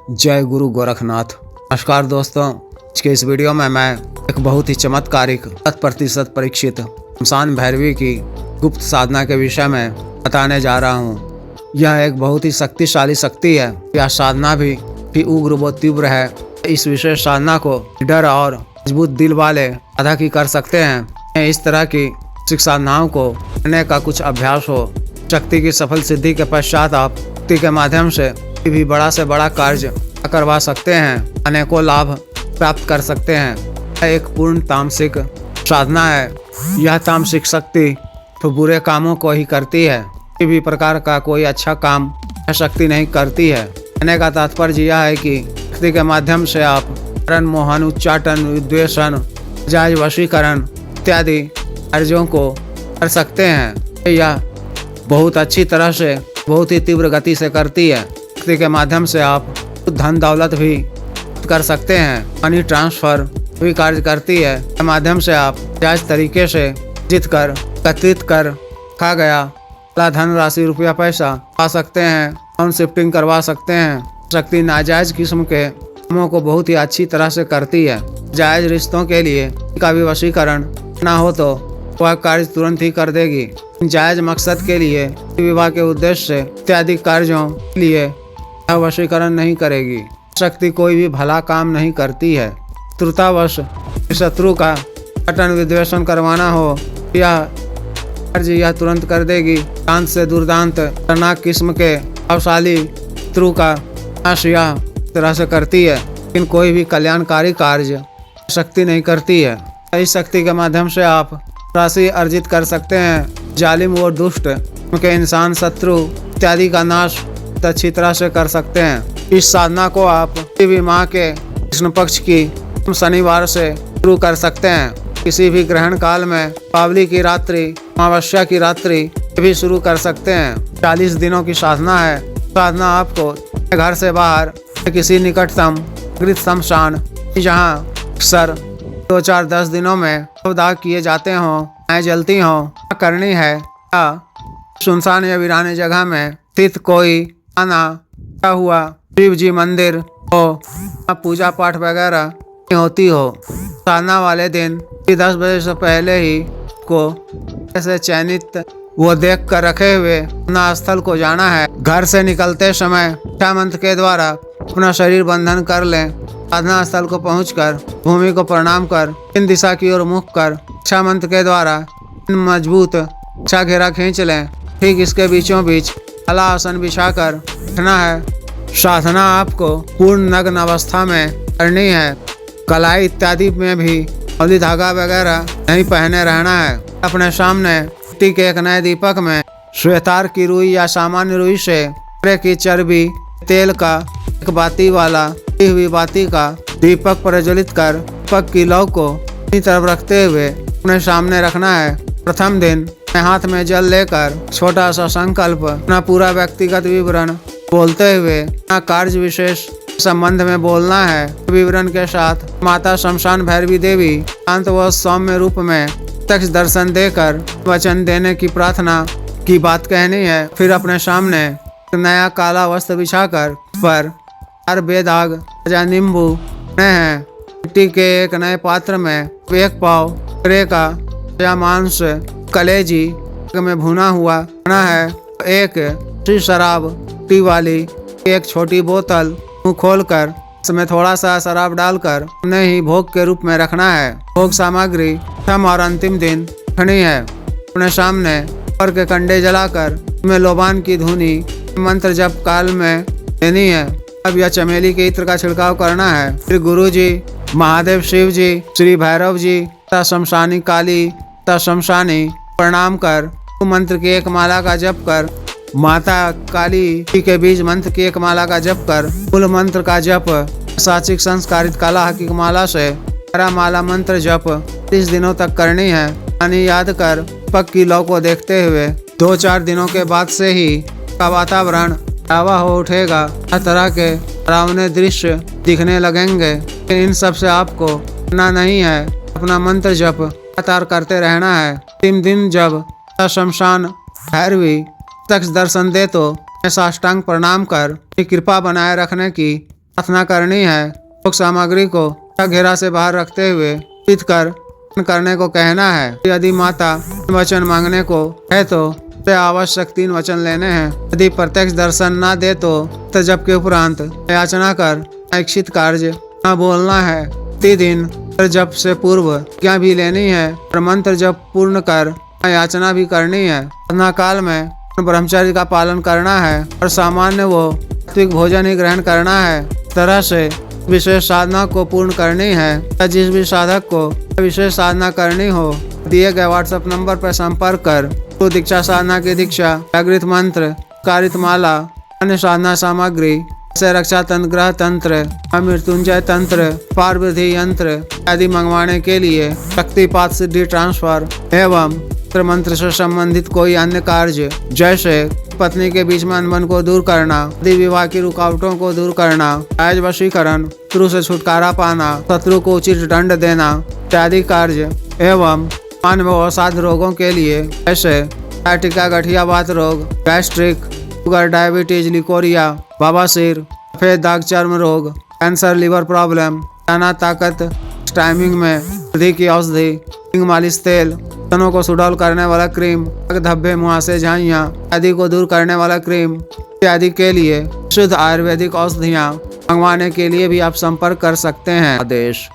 जय गुरु गोरखनाथ। नमस्कार दोस्तों, आज के इस वीडियो में मैं एक बहुत ही चमत्कारिक 100% परीक्षित शमशान भैरवी की गुप्त साधना के विषय में बताने जा रहा हूँ। यह एक बहुत ही शक्तिशाली शक्ति है। यह साधना भी उग्र व तीव्र है। इस विशेष साधना को डर और मजबूत दिल वाले साधक ही कर सकते हैं। इस तरह की साधनाओं को करने का कुछ अभ्यास हो। शक्ति की सफल सिद्धि के पश्चात आप शक्ति के माध्यम से भी बड़ा से बड़ा कार्य करवा सकते हैं, अनेकों लाभ प्राप्त कर सकते हैं। यह एक पूर्ण तामसिक साधना है। यह तामसिक शक्ति तो बुरे कामों को ही करती है, किसी भी प्रकार का कोई अच्छा काम यह शक्ति नहीं करती है। कहने का तात्पर्य यह है कि शक्ति के माध्यम से आप करण, मोहन, उच्चाटन, विद्वेषण, जायज वशीकरण इत्यादि कार्यों को कर सकते हैं। यह बहुत अच्छी तरह से बहुत ही तीव्र गति से करती है। शक्ति के माध्यम से आप धन दौलत भी कर सकते हैं। मनी ट्रांसफर भी कार्य करती है। के माध्यम से आप जायज तरीके से जीत कर एकत्रित कर रखा गया धन राशि रुपया पैसा पा सकते हैं, ऑन शिफ्टिंग करवा सकते हैं। शक्ति नाजायज किस्म के कामों को बहुत ही अच्छी तरह से करती है। जायज रिश्तों के लिए का भी वशीकरण ना हो तो वह कार्य तुरंत ही कर देगी। जायज मकसद के लिए, विवाह के उद्देश्य से इत्यादि कार्यों के लिए यह वशीकरण नहीं करेगी। शक्ति कोई भी भला काम नहीं करती है। शत्रुतावश शत्रु का पटन, विद्वेषण करवाना हो यह कार्य यह तुरंत कर देगी। दांत से दुर्दांत, खतरनाक किस्म के प्रभावशाली शत्रु का नाश यह तरह से करती है, लेकिन कोई भी कल्याणकारी कार्य शक्ति नहीं करती है। इस शक्ति के माध्यम से आप राशि अर्जित कर सकते हैं। जालिम व दुष्ट के इंसान, शत्रु इत्यादि का नाश अच्छी तरह से कर सकते हैं। इस साधना को आप किसी भी माह के कृष्ण पक्ष की शनिवार से शुरू कर सकते हैं। किसी भी ग्रहण काल में, पावली की रात्रि, अमावस्या की रात्रि भी शुरू कर सकते हैं। 40 दिनों की साधना है। साधना आपको घर से बाहर किसी निकटतम गृह शमशान, जहाँ अक्सर 2-4-10 दिनों में दाग किए जाते हों, आए जलती हों, करनी है। या सुनसान या वीरानी जगह में स्थित कोई आना हुआ शिव जी मंदिर हो, पूजा पाठ वगैरह होती हो। साधना वाले दिन 10 बजे से पहले ही को ऐसे चयनित वो देख कर रखे हुए अपना स्थल को जाना है। घर से निकलते समय इच्छा मंत्र के द्वारा अपना शरीर बंधन कर लें। साधना स्थल को पहुंचकर भूमि को प्रणाम कर इन दिशा की ओर मुख कर इच्छा मंत्र के द्वारा मजबूत इच्छा घेरा खींच लें। ठीक इसके बीचों बीच कला आसन बिछाकर बैठना है। साधना आपको पूर्ण नग्न अवस्था में करनी है। कलाई इत्यादि में भी हल्दी धागा वगैरह नहीं पहने रहना है। अपने सामने मिट्टी के एक नए दीपक में श्वेतार की रुई या सामान्य रुई से की चर्बी तेल का एक बाती वाला हुई बाती का दीपक प्रज्वलित कर दीपक की लौ को अपनी तरफ रखते हुए अपने सामने रखना है। प्रथम दिन हाथ में जल लेकर छोटा सा संकल्प, अपना पूरा व्यक्तिगत विवरण बोलते हुए कार्य विशेष संबंध में बोलना है। विवरण के साथ माता शमशान भैरवी देवी शांत व सौम्य रूप में प्रत्यक्ष दर्शन देकर वचन देने की प्रार्थना की बात कहनी है। फिर अपने सामने नया काला वस्त्र बिछाकर पर बेदाग या नींबू हैं। मिट्टी के एक नए पात्र में 1 पाव करे का या मांस कलेजी में भुना हुआ बना है। एक शराब टी वाली एक छोटी बोतल मुँह खोलकर इसमें थोड़ा सा शराब डालकर उन्हें ही भोग के रूप में रखना है। भोग सामग्री प्रथम और अंतिम दिन रखनी है। अपने सामने पर के कंडे जलाकर में लोबान की धुनी मंत्र जप काल में देनी है। अब यह चमेली के इत्र का छिड़काव करना है। फिर गुरु जी, महादेव, शिव जी, श्री भैरव जी तथा शमशानी काली तथा शमशानी प्रणाम कर मंत्र की एक माला का जप कर, माता काली जी के बीज मंत्र की एक माला का जप कर, मूल मंत्र का जप साचिक संस्कारित काला हकीक माला से माला मंत्र जप 30 दिनों तक करनी है। यानी याद कर पक की लौ को देखते हुए 2-4 दिनों के बाद से ही का वातावरण हवा हो उठेगा। हर तरह के डरावने दृश्य दिखने लगेंगे। इन सब से आपको करना नहीं है। अपना मंत्र जप लगातार करते रहना है। 3 दिन जब शमशान भैरवी प्रत्यक्ष दर्शन दे तो साष्टांग प्रणाम कर कृपा बनाए रखने की प्रार्थना करनी है। योग सामग्री को घेरा से बाहर रखते हुए पीत कर करने को कहना है। यदि माता वचन मांगने को है तो आवश्यक 3 वचन लेने हैं। यदि प्रत्यक्ष दर्शन न दे तो जप के उपरांत याचना कर इच्छित कार्य न बोलना है। प्रतिदिन जप से पूर्व क्या भी लेनी है और मंत्र जप पूर्ण कर याचना भी करनी है। साधना काल में ब्रह्मचर्य का पालन करना है और सामान्य वो सात्विक भोजन ही ग्रहण करना है। इस तरह से विशेष साधना को पूर्ण करनी है। जिस भी साधक को विशेष साधना करनी हो दिए गए व्हाट्सएप नंबर पर संपर्क कर दीक्षा साधना की दीक्षा, जागृत मंत्र, कारित माला, अन्य साधना सामग्री जैसे रक्षा तंत्र, ग्रह तंत्र, मृत्युंजय तंत्र, पारविधि यंत्र आदि मंगवाने के लिए शक्तिपात सिद्धि ट्रांसफर एवं मंत्र से संबंधित कोई अन्य कार्य जैसे पत्नी के बीच में अनबन को दूर करना, आदि विवाह की रुकावटों को दूर करना, राज वशीकरण, शत्रु से छुटकारा पाना, शत्रु को उचित दंड देना इत्यादि कार्य एवं मानव अवसाद रोगों के लिए जैसे टीका, गठिया वात रोग, गैस्ट्रिक, शुगर, डायबिटीज, लिकोरिया, बवासीर, सफेद दाग, चर्म रोग, कैंसर, लिवर प्रॉब्लम, दाना ताकत, टाइमिंग में वृद्धि की औषधि, मालिश तेल, तनों को सुडौल करने वाला क्रीम, धब्बे, मुहासे, झाइयाँ आदि को दूर करने वाला क्रीम इत्यादि के लिए शुद्ध आयुर्वेदिक औषधियाँ मंगवाने के लिए भी आप संपर्क कर सकते हैं। आदेश।